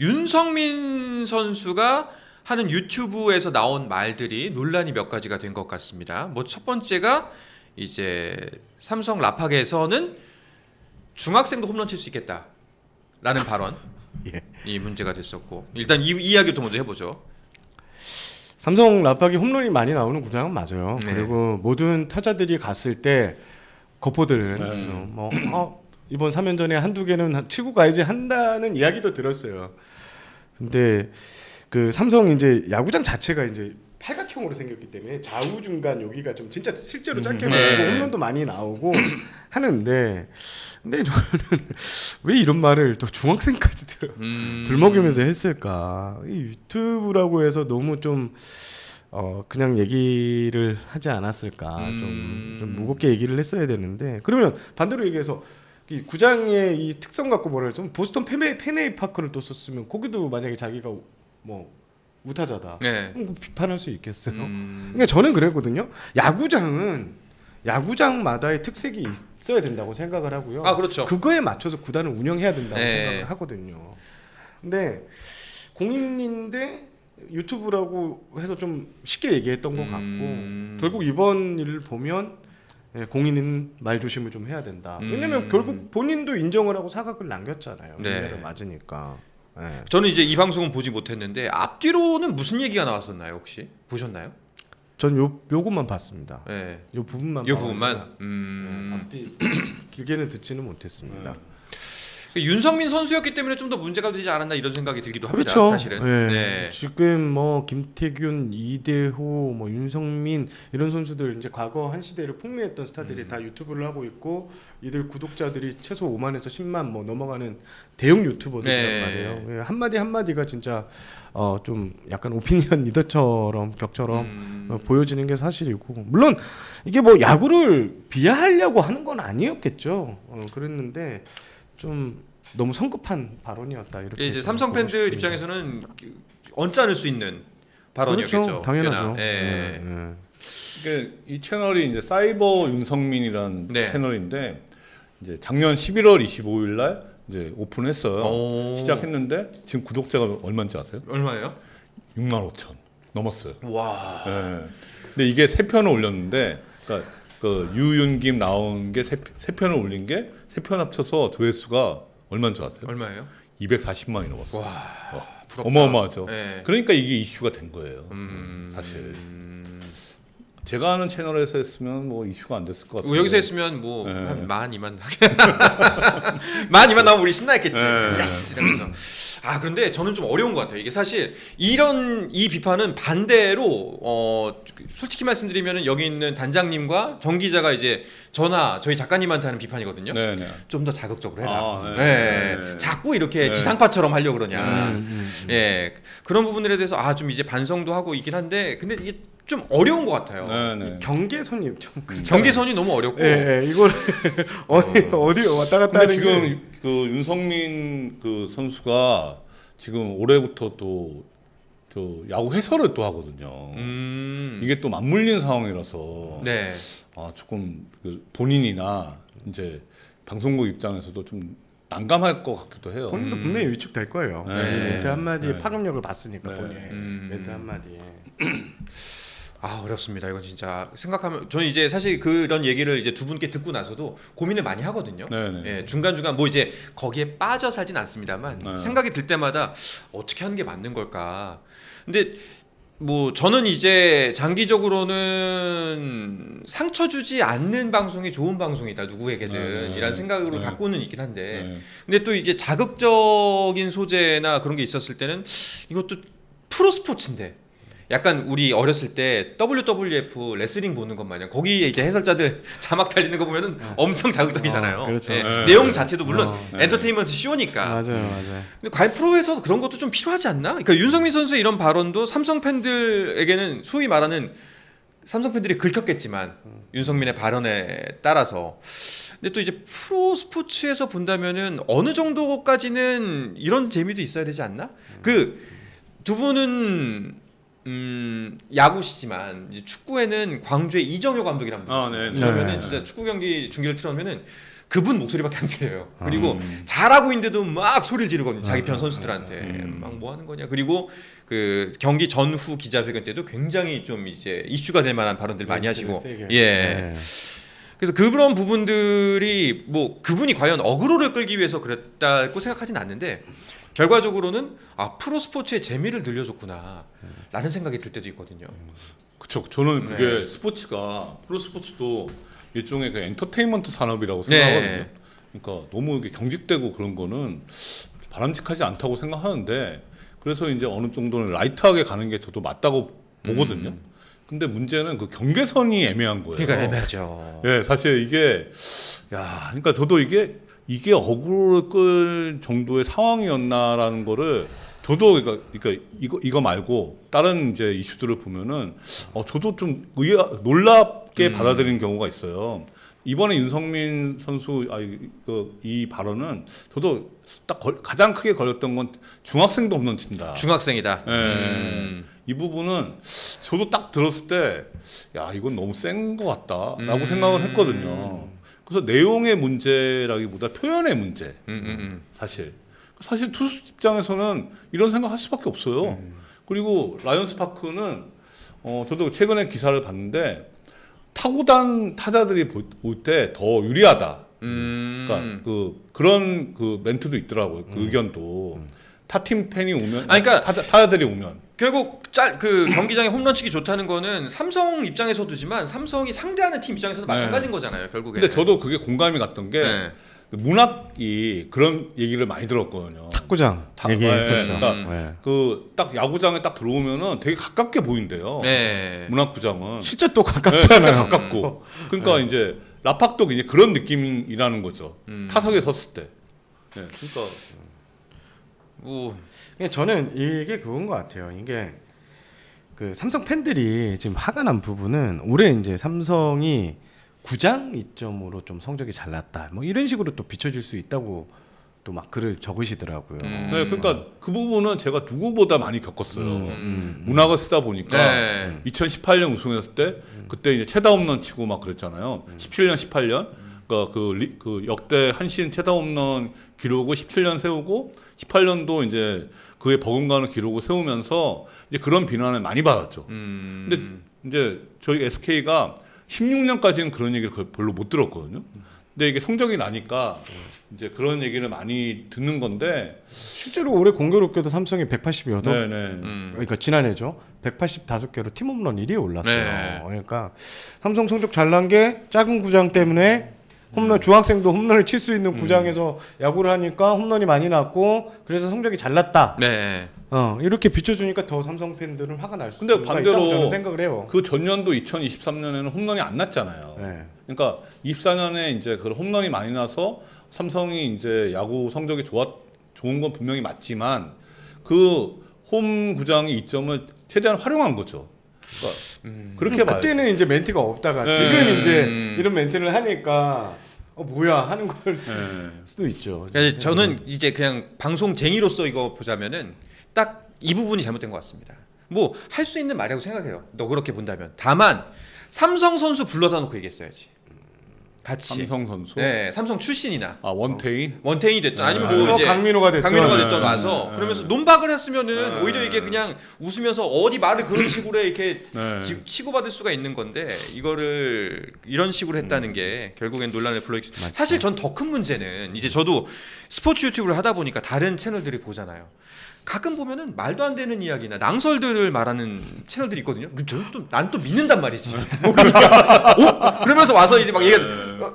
윤성민 선수가 하는 유튜브에서 나온 말들이 논란이 몇 가지가 된 것 같습니다. 뭐 첫 번째가 이제 삼성 라팍에서는 중학생도 홈런 칠 수 있겠다라는 발언. 예. 이 문제가 됐었고 일단 이 이야기부터 먼저 해보죠. 삼성 라팍이 홈런이 많이 나오는 구장은 맞아요. 네. 그리고 모든 타자들이 갔을 때 거포들은 이번 3연전에 한두 개는 치고 가야지 한다는 이야기도 들었어요. 근데 그 삼성 이제 야구장 자체가 이제 팔각형으로 생겼기 때문에 좌우 중간 여기가 좀 진짜 실제로 짧게 맞고 홈런도 많이 나오고 하는데, 근데 저는 왜 이런 말을 또 중학생까지 들먹이면서 했을까? 이 유튜브라고 해서 너무 좀 그냥 얘기를 하지 않았을까? 좀 무겁게 얘기를 했어야 되는데, 그러면 반대로 얘기해서 이 구장의 이 특성 갖고 뭐라 해서 보스턴 페네이 파크를 또 썼으면 거기도 만약에 자기가 뭐 무타자다. 네. 비판할 수 있겠어요. 그러니까 저는 그랬거든요. 야구장마다의 특색이 있어야 된다고 생각을 하고요. 아, 그렇죠. 그거에 맞춰서 구단을 운영해야 된다고 네. 생각을 하거든요. 근데 공인인데 유튜브라고 해서 좀 쉽게 얘기했던 것 같고, 결국 이번 일을 보면 공인은 말 조심을 좀 해야 된다. 왜냐면 결국 본인도 인정을 하고 사각을 남겼잖아요. 네. 를 맞으니까. 네. 저는 이제 이 방송은 보지 못했는데 앞뒤로는 무슨 얘기가 나왔었나요 혹시 보셨나요? 전 요것만 봤습니다. 네. 요 부분만. 이 부분만. 앞뒤 길게는 듣지는 못했습니다. 윤성민 선수였기 때문에 좀 더 문제가 되지 않았나 이런 생각이 들기도 합니다. 그렇죠. 사실은. 네. 네. 지금 뭐 김태균, 이대호, 뭐 윤성민 이런 선수들 이제 과거 한 시대를 풍미했던 스타들이 다 유튜브를 하고 있고, 이들 구독자들이 최소 5만에서 10만 뭐 넘어가는 대형 유튜버들이란 네. 말이에요. 한마디 한마디가 진짜 좀 약간 오피니언 리더처럼 격처럼 보여지는 게 사실이고, 물론 이게 뭐 야구를 비하하려고 하는 건 아니었겠죠. 그랬는데 좀 너무 성급한 발언이었다, 이렇게. 이제 삼성 팬들 싶습니다. 입장에서는 언짢을 수 있는 발언이었겠죠. 그렇죠. 당연하죠. 예. 그러니까 이 채널이 이제 사이버 윤성민이라는 네. 채널인데, 이제 작년 11월 25일 날 이제 오픈했어요. 오. 시작했는데 지금 구독자가 얼마인지 아세요? 얼마예요? 6만 5천 넘었어요. 와. 예. 근데 이게 세 편을 올렸는데, 그러니까 그 유윤김 나온 게 세 편을 올린 게 세 편 합쳐서 조회수가 얼마인 줄 아세요? 얼마예요? 240만이 넘었어요. 와. 부럽다. 어마어마하죠. 네. 그러니까 이게 이슈가 된 거예요. 사실 제가 아는 채널에서 했으면 뭐 이슈가 안 됐을 것 같아요. 여기서 했으면 뭐 네. 한 12,000 12,000 나오면 우리 신나했겠지. 네. 예스 이러면서. 아 그런데 저는 좀 어려운 것 같아요. 이게 사실 이 비판은 반대로 솔직히 말씀드리면은 여기 있는 단장님과 정 기자가 이제 저희 작가님한테 하는 비판이거든요. 네네. 좀 더 자극적으로 해라. 아, 네. 네. 자꾸 이렇게 네. 지상파처럼 하려고 그러냐. 예, 그런 부분들에 대해서 좀 이제 반성도 하고 있긴 한데, 근데 이게 좀 어려운 것 같아요. 네네. 경계선이 좀 경계선이 너무 어렵고. 이걸 어디 왔다 갔다 근데 하는 게. 지금 그 윤성민 그 선수가 지금 올해부터 또 야구 해설을 또 하거든요. 이게 또 맞물린 상황이라서 네. 조금 그 본인이나 이제 방송국 입장에서도 좀 난감할 것 같기도 해요. 본인도 분명히 위축될 거예요. 네. 멘트 한마디에 네. 파급력을 봤으니까 네. 본인 멘트 한마디에. 어렵습니다. 이건 진짜 생각하면 저는 이제 사실 그런 얘기를 이제 두 분께 듣고 나서도 고민을 많이 하거든요. 네네. 예, 중간중간 뭐 이제 거기에 빠져 살진 않습니다만 네. 생각이 들 때마다 어떻게 하는 게 맞는 걸까. 근데 뭐 저는 이제 장기적으로는 상처 주지 않는 방송이 좋은 방송이다 누구에게든 이란 생각으로 네. 갖고는 있긴 한데, 네. 근데 또 이제 자극적인 소재나 그런 게 있었을 때는 이것도 프로 스포츠인데 약간 우리 어렸을 때 WWF 레슬링 보는 것 마냥 거기에 이제 해설자들 자막 달리는 거 보면은 엄청 자극적이잖아요. 그렇죠. 예, 네. 내용 자체도 물론 네. 엔터테인먼트 쇼니까. 맞아요. 근데 과연 프로에서 그런 것도 좀 필요하지 않나? 그러니까 윤성민 선수의 이런 발언도 삼성 팬들에게는 소위 말하는 삼성 팬들이 긁혔겠지만 윤성민의 발언에 따라서. 근데 또 이제 프로 스포츠에서 본다면은 어느 정도까지는 이런 재미도 있어야 되지 않나? 그 두 분은 야구시지만 이제 축구에는 광주의 이정효 감독이란 분이 있어요. 네. 그러면은 네. 진짜 축구 경기 중계를 틀어놓으면은 그분 목소리밖에 안 들려요. 그리고 잘하고 있는데도 막 소리를 지르거든요. 자기 편 선수들한테 막 뭐 하는 거냐. 그리고 그 경기 전후 기자회견 때도 굉장히 좀 이제 이슈가 될 만한 발언들 많이 하시고 예. 그래서 그런 부분들이 뭐 그분이 과연 어그로를 끌기 위해서 그랬다고 생각하진 않는데 결과적으로는 아 프로 스포츠의 재미를 늘려줬구나라는 생각이 들 때도 있거든요. 그쵸. 저는 그게 네. 스포츠가 프로 스포츠도 일종의 그 엔터테인먼트 산업이라고 생각하거든요. 네. 그러니까 너무 이게 경직되고 그런 거는 바람직하지 않다고 생각하는데 그래서 이제 어느 정도는 라이트하게 가는 게 저도 맞다고 보거든요. 근데 문제는 그 경계선이 애매한 거예요. 그러니까 애매하죠. 예, 사실 이게 그러니까 저도 이게 어그로를 끌 정도의 상황이었나라는 거를 저도 그러니까 이거 말고 다른 이제 이슈들을 보면은 저도 좀 놀랍게 받아들이는 경우가 있어요. 이번에 윤성민 선수 이 발언은 저도 딱 가장 크게 걸렸던 건 중학생도 홈런 친다. 중학생이다. 이 부분은 저도 딱 들었을 때 야 이건 너무 센 것 같다라고 생각을 했거든요. 그래서 내용의 문제라기보다 표현의 문제. 사실 투수 입장에서는 이런 생각할 수밖에 없어요. 그리고 라이온스 파크는 저도 최근에 기사를 봤는데 타고단 타자들이 볼 때 더 유리하다. 그러니까 그런 그 멘트도 있더라고요. 그 의견도 타팀 팬이 오면, 그러니까 타자들이 오면. 결국 그 경기장에 홈런 치기 좋다는 거는 삼성 입장에서도지만 삼성이 상대하는 팀 입장에서도 마찬가지인 거잖아요. 결국에. 근데 저도 그게 공감이 갔던 게 문학이 그런 얘기를 많이 들었거든요. 탁구장 얘기했었죠. 그러니까 그 딱 야구장에 딱 들어오면은 되게 가깝게 보인대요. 문학구장은 실제 또 가깝잖아요. 진짜 가깝고. 그러니까 이제 라팍도 이제 그런 느낌이라는 거죠. 타석에 섰을 때. 그러니까 저는 이게 그건 것 같아요. 이게 그 삼성 팬들이 지금 화가 난 부분은 올해 이제 삼성이 구장 이점으로 좀 성적이 잘 났다. 뭐 이런 식으로 또 비춰질 수 있다고 또 막 글을 적으시더라고요. 네, 그러니까 그 부분은 제가 누구보다 많이 겪었어요. 문학을 쓰다 보니까 2018년 우승했을 때 그때 이제 최다 홈런 치고 막 그랬잖아요. 17년, 18년 그러니까 그 역대 한 시즌 최다 홈런 기록을 17년 세우고 18년도 이제 그에 버금가는 기록을 세우면서 이제 그런 비난을 많이 받았죠. 근데 이제 저희 SK가 16년까지는 그런 얘기를 별로 못 들었거든요. 근데 이게 성적이 나니까 이제 그런 얘기를 많이 듣는 건데 실제로 올해 공교롭게도 삼성이 188, 네네. 그러니까 지난해죠. 185개로 팀 홈런 1위에 올랐어요. 네. 그러니까 삼성 성적 잘난 게 작은 구장 때문에 홈런 중학생도 홈런을 칠 수 있는 구장에서 야구를 하니까 홈런이 많이 났고 그래서 성적이 잘 났다. 네. 이렇게 비춰주니까 더 삼성 팬들은 화가 날 수가 근데 반대로 있다고 저는 생각을 해요. 그 전년도 2023년에는 홈런이 안 났잖아요. 네. 그러니까 24년에 이제 그 홈런이 많이 나서 삼성이 이제 야구 성적이 좋은 건 분명히 맞지만 그 홈 구장의 이점을 최대한 활용한 거죠. 그러니까 그렇게 봐야죠. 그때는 이제 멘트가 없다가 지금 이제 이런 멘트를 하니까 뭐야 하는 걸 수도 있죠. 그러니까 저는 이제 그냥 방송쟁이로서 이거 보자면은 딱 이 부분이 잘못된 것 같습니다. 뭐 할 수 있는 말이라고 생각해요. 너 그렇게 본다면. 다만 삼성 선수 불러다 놓고 얘기했어야지. 같이. 삼성 선수. 네, 삼성 출신이나. 원태인이 됐든 아니면 뭐 이제 강민호가 됐든 와서 그러면서 논박을 했으면은 오히려 이게 그냥 웃으면서 어디 말을 그런 식으로 이렇게 치고받을 수가 있는 건데 이거를 이런 식으로 했다는 게 결국엔 논란을 불러일으키. 사실 전 더 큰 문제는 이제 저도 스포츠 유튜브를 하다 보니까 다른 채널들이 보잖아요. 가끔 보면은 말도 안 되는 이야기나 낭설들을 말하는 채널들이 있거든요. 난 또 믿는단 말이지. 그러니까, 그러면서 와서 이제 막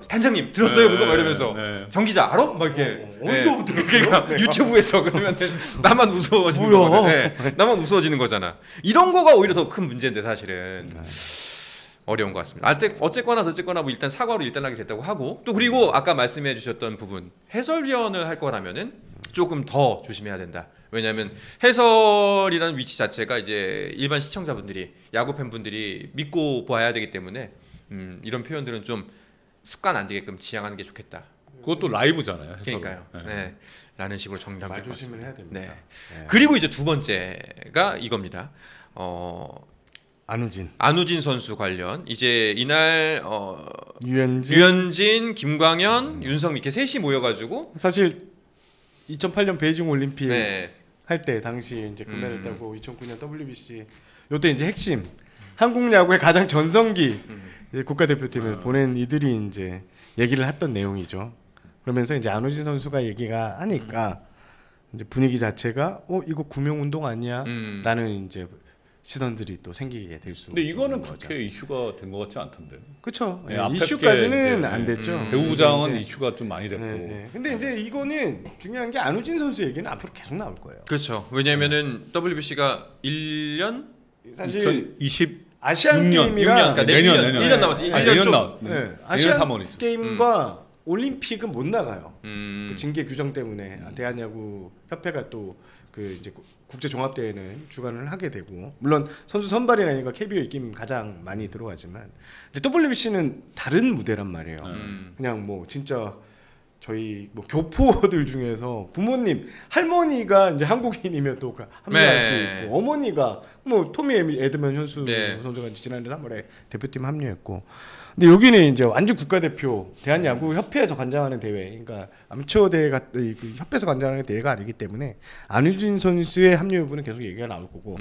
단장님 들었어요 그거 막 이러면서 정 기자 알아? 막 이렇게 어디서 들었어? 그러니까 유튜브에서 그러면 나만 우스워지는 거잖아. 나만 우스워지는 거잖아. 이런 거가 오히려 더 큰 문제인데 사실은. 어려운 것 같습니다. 어쨌거나 뭐 일단 사과로 일단하게 됐다고 하고 또 그리고 아까 말씀해 주셨던 부분 해설위원을 할 거라면은 조금 더 조심해야 된다. 왜냐하면 해설이라는 위치 자체가 이제 일반 시청자분들이 야구 팬분들이 믿고 봐야 되기 때문에 이런 표현들은 좀 습관 안 되게끔 지양하는 게 좋겠다. 그것도 라이브잖아요. 해설은. 그러니까요. 네. 라는 식으로 정리하면 말 될 것 같습니다. 조심을 해야 됩니다. 네. 그리고 이제 두 번째가 이겁니다. 안우진 선수 관련 이제 이날 유현진 김광현, 윤성민 이렇게 셋이 모여가지고 사실 2008년 베이징 올림픽 네. 할 때 당시 이제 금메달 따고 2009년 WBC 요때 이제 핵심 한국 야구의 가장 전성기 이제 국가대표팀에 보낸 이들이 이제 얘기를 했던 내용이죠. 그러면서 이제 안우진 선수가 얘기가 하니까 이제 분위기 자체가 이거 구명 운동 아니야? 라는 이제 시선들이 또 생기게 될 수. 근데 이거는 있는 거죠. 그렇게 이슈가 된 것 같지 않던데요. 그렇죠. 네, 앞에 이슈까지는 이제, 안 됐죠. 배우장은 이제, 이슈가 좀 많이 됐고. 근데 이제 이거는 중요한 게 안우진 선수 얘기는 앞으로 계속 나올 거예요. 그렇죠. 왜냐면은 WBC가 1년 사실 2020 아시안 6년, 게임이랑 그러니까 내년 1년 남았지. 1년 좀. 나왔. 아시안 3월이죠. 게임과 올림픽은 못 나가요. 그 징계 규정 때문에 대한야구 협회가 또 그 이제 국제 종합 대회는 주관을 하게 되고 물론 선수 선발이라니까 KBO 입김 가장 많이 들어가지만 WBC는 다른 무대란 말이에요. 그냥 뭐 진짜 저희 뭐 교포들 중에서 부모님 할머니가 이제 한국인이면 또 합류할 수 있고 어머니가 뭐 토미 에드먼 현수 선수가 지난해 3월에 대표팀 합류했고 근데 여기는 이제 완전 국가대표 대한야구 협회에서 관장하는 대회 그러니까 아마추어 대회가 협회에서 관장하는 대회가 아니기 때문에 안우진 선수의 합류 여부는 계속 얘기가 나올 거고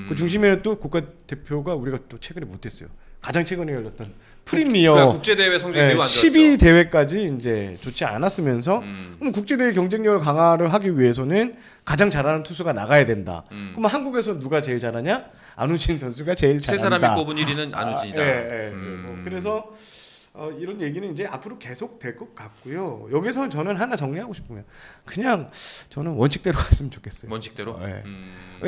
그 중심에는 또 국가대표가 우리가 또 최근에 못했어요. 가장 최근에 열렸던 프리미어 그러니까 국제대회 성적이 매우 안 좋았죠. 12대회까지 이제 좋지 않았으면서 그럼 국제대회 경쟁력을 강화를 하기 위해서는 가장 잘하는 투수가 나가야 된다. 그럼 한국에서 누가 제일 잘하냐? 안우진 선수가 제일 세 잘한다. 사람이 꼽은 1위는 안우진이다. 뭐 그래서 이런 얘기는 이제 앞으로 계속 될 것 같고요. 여기서 저는 하나 정리하고 싶으면 그냥 저는 원칙대로 갔으면 좋겠어요. 원칙대로.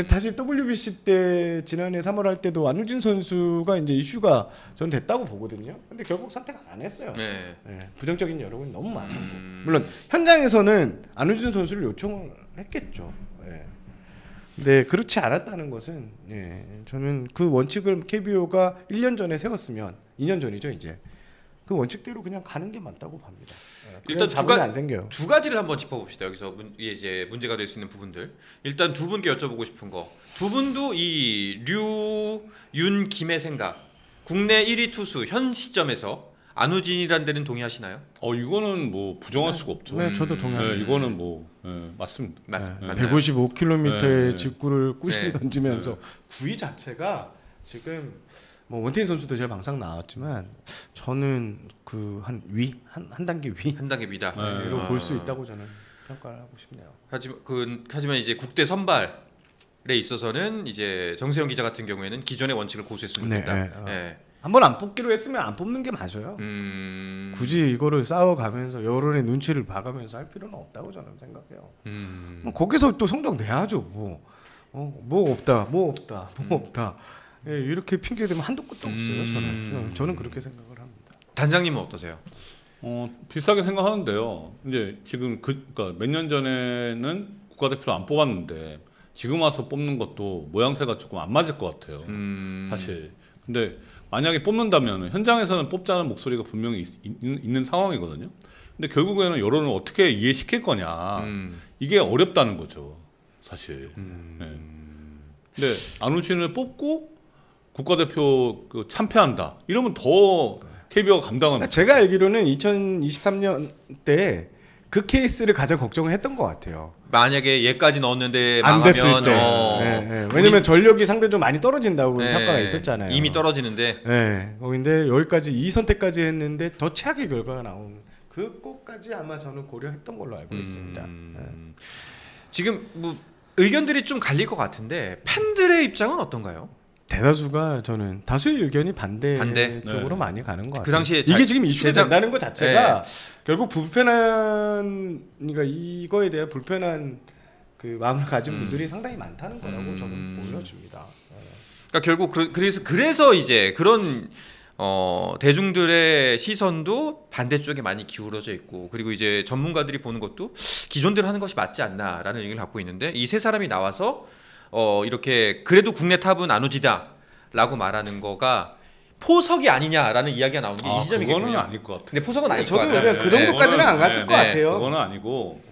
다시 WBC 때 지난해 3월 할 때도 안우진 선수가 이제 이슈가 전 됐다고 보거든요. 근데 결국 선택 안 했어요. 부정적인 여론이 너무 많아서 물론 현장에서는 안우진 선수를 요청을 했겠죠. 근데 그렇지 않았다는 것은 저는 그 원칙을 KBO가 1년 전에 세웠으면 2년 전이죠 이제 그 원칙대로 그냥 가는 게 맞다고 봅니다. 일단 자본이 안 생겨요. 두 가지를 한번 짚어봅시다. 여기서 이제 문제가 될 수 있는 부분들. 일단 두 분께 여쭤보고 싶은 거. 두 분도 이 류, 윤, 김의 생각. 국내 1위 투수 현 시점에서 안우진이라는 데는 동의하시나요? 이거는 뭐 부정할 수가 없죠. 네, 저도 동의합니다. 이거는 뭐 맞습니다. 맞나요? 155km의 직구를 꾸준히 던지면서 구위 자체가 지금 뭐 원태인 선수도 제가 방송 나왔지만 저는 그 한 단계 위 한 단계 위다. 로 볼 수 있다고 저는 평가를 하고 싶네요. 하지만 이제 국대 선발에 있어서는 이제 정세영 기자 같은 경우에는 기존의 원칙을 고수했으면 좋겠다. 한번 안 뽑기로 했으면 안 뽑는 게 맞아요. 굳이 이거를 싸워가면서 여론의 눈치를 봐가면서 할 필요는 없다고 저는 생각해요. 뭐 거기서 또 성적 내야죠. 뭐 없다. 이렇게 핑계 대면 한도 끝도 없어요. 저는 그렇게 생각을 합니다. 단장님은 어떠세요? 비슷하게 생각하는데요. 이제 지금 그러니까 몇 년 전에는 국가대표를 안 뽑았는데 지금 와서 뽑는 것도 모양새가 조금 안 맞을 것 같아요. 사실. 근데 만약에 뽑는다면 현장에서는 뽑자는 목소리가 분명히 있는 상황이거든요. 근데 결국에는 여론을 어떻게 이해시킬 거냐 이게 어렵다는 거죠, 사실. 근데 안우진을 뽑고 국가대표 참패한다 이러면 더 KBO가 감당은. 제가 알기로는 2023년 때 그 케이스를 가장 걱정을 했던 것 같아요. 만약에 얘까지 넣었는데 안 망하면 됐을 때. 왜냐면 전력이 상대적으로 많이 떨어진다고 평가가 있었잖아요. 이미 떨어지는데. 근데 여기까지 이 선택까지 했는데 더 최악의 결과가 나온 그 꼭까지 아마 저는 고려했던 걸로 알고 있습니다. 지금 뭐 의견들이 좀 갈릴 것 같은데 팬들의 입장은 어떤가요? 대다수가 저는 다수의 의견이 반대 쪽으로 많이 가는 것 같아요. 그 당시에 이게 지금 이슈가 된다는 것 자체가 결국 그러니까 이거에 대한 불편한 그 마음을 가진 분들이 상당히 많다는 거라고 저는 보여집니다. 그러니까 결국 그래서 이제 그런 대중들의 시선도 반대쪽에 많이 기울어져 있고 그리고 이제 전문가들이 보는 것도 기존대로 하는 것이 맞지 않나라는 의견을 갖고 있는데 이 세 사람이 나와서 이렇게 그래도 국내 탑은 안우지다라고 말하는 거가 포석이 아니냐라는 이야기가 나오는 게 이 지점이거든요. 그거는 아닐 것 같아요. 근데 포석은 아닐 것 저도 같아요. 그 정도까지는 안 갔을 것 같아요. 그거는 아니고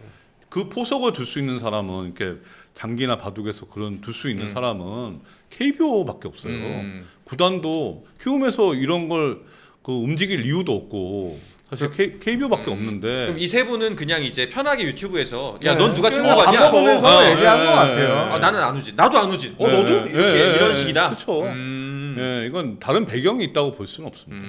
그 포석을 줄 수 있는 사람은 이렇게 장기나 바둑에서 그런 둘 수 있는 사람은 KBO밖에 없어요. 구단도 키움에서 이런 걸 그 움직일 이유도 없고 사실 KBO밖에 없는데. 그럼 이 세 분은 그냥 이제 편하게 유튜브에서 야 네. 넌 누가 그냥 친구 같냐? 밥 먹으면서 얘기한 것 같아요. 예. 아, 나는 안 오지. 나도 안 오지. 네, 너도? 네, 이렇게 네, 이런 네, 식이다. 그렇죠. 예, 이건 다른 배경이 있다고 볼 수는 없습니다.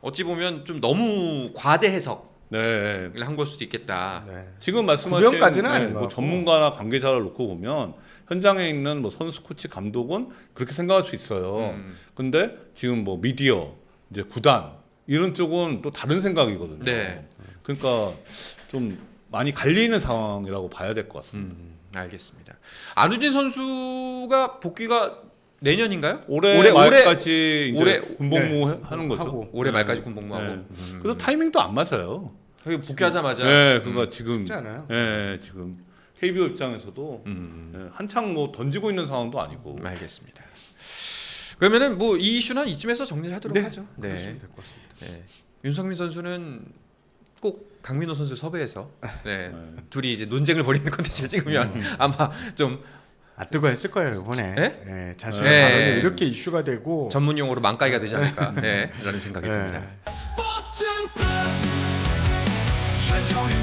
어찌 보면 좀 너무 과대 해석을 네. 한 걸 수도 있겠다. 네. 지금 말씀하신 구병까지는 아닌 것 뭐 같고. 전문가나 관계자를 놓고 보면 현장에 있는 뭐 선수, 코치, 감독은 그렇게 생각할 수 있어요. 근데 지금 뭐 미디어, 이제 구단 이런 쪽은 또 다른 생각이거든요. 네. 그러니까 좀 많이 갈리는 상황이라고 봐야 될 것 같습니다. 알겠습니다. 안우진 선수가 복귀가 내년인가요? 올해 말까지 이제 올해- 군복무 네. 하는 거죠. 하고. 올해 말까지 군복무하고. 네. 그래서 타이밍도 안 맞아요. 여기 복귀하자마자 네, 그러니까 지금 쉽지 않아요. 지금 KBO 입장에서도 한창 뭐 던지고 있는 상황도 아니고. 알겠습니다. 그러면은 뭐 이 이슈는 이쯤에서 정리하도록 네. 하죠. 네. 그러시면 될 것 같습니다. 네. 윤성민 선수는 꼭 강민호 선수 섭외해서 네. 둘이 이제 논쟁을 벌이는 콘텐츠를 찍으면 아마 좀 뜨거워했을 거예요 이번에. 네? 네, 자신의 네. 발언이 이렇게 이슈가 되고. 전문 용어로 망가이가 되지 않을까 네. 라는 생각이 네. 듭니다. 스포츠 플러스 한정의